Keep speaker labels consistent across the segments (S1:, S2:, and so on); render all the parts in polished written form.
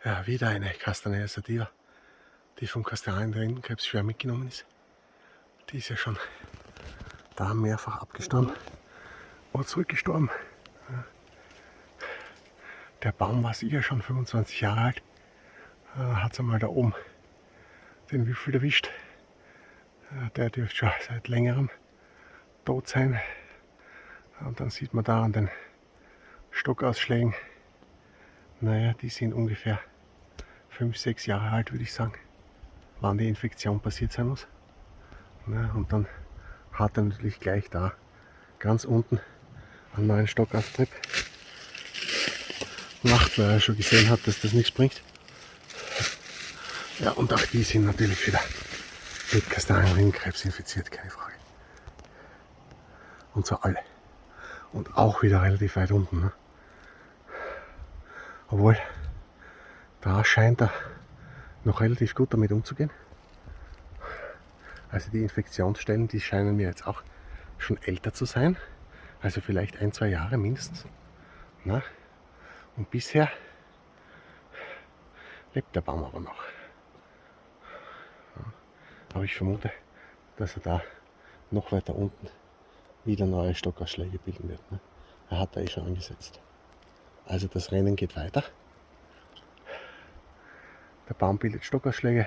S1: Ja, wieder eine Castanea sativa, die vom Kastanienrindenkrebs schwer mitgenommen ist. Die ist ja schon da mehrfach abgestorben oder zurückgestorben. Der Baum war sicher schon 25 Jahre alt. Hat es einmal da oben den Wipfel erwischt. Der dürfte schon seit längerem tot sein. Und dann sieht man da an den Stockausschlägen, naja, die sind ungefähr 5-6 Jahre alt, würde ich sagen, wann die Infektion passiert sein muss. Und dann hat er natürlich gleich da ganz unten einen neuen Stockaustrieb gemacht, weil er schon gesehen hat, dass das nichts bringt. Ja, und auch die sind natürlich wieder mit Kastanienrindenkrebs infiziert, keine Frage. Und so alle. Und auch wieder relativ weit unten. Ne? Obwohl, da scheint er noch relativ gut damit umzugehen. Also die Infektionsstellen, die scheinen mir jetzt auch schon älter zu sein. Also vielleicht 1-2 Jahre mindestens. Na? Und bisher lebt der Baum aber noch. Aber ich vermute, dass er da noch weiter unten wieder neue Stockausschläge bilden wird. Ne? Er hat da eh schon angesetzt. Also das Rennen geht weiter. Der Baum bildet Stockausschläge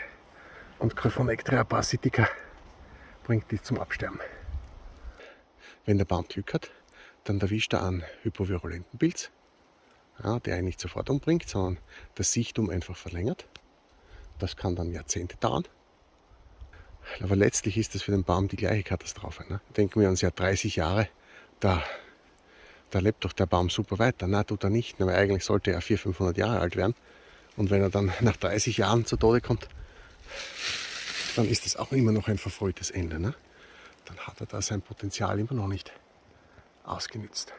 S1: und Gryphonectria parasitica bringt die zum Absterben. Wenn der Baum Glück hat, dann erwischt er einen hypovirulenten Pilz, ja, der ihn nicht sofort umbringt, sondern das Sichtum einfach verlängert. Das kann dann Jahrzehnte dauern. Aber letztlich ist das für den Baum die gleiche Katastrophe. Ne? Denken wir uns ja 30 Jahre, da lebt doch der Baum super weiter. Na, tut er nicht, aber eigentlich sollte er 400-500 Jahre alt werden. Und wenn er dann nach 30 Jahren zu Tode kommt, dann ist das auch immer noch ein verfrühtes Ende. Ne? Dann hat er da sein Potenzial immer noch nicht ausgenützt.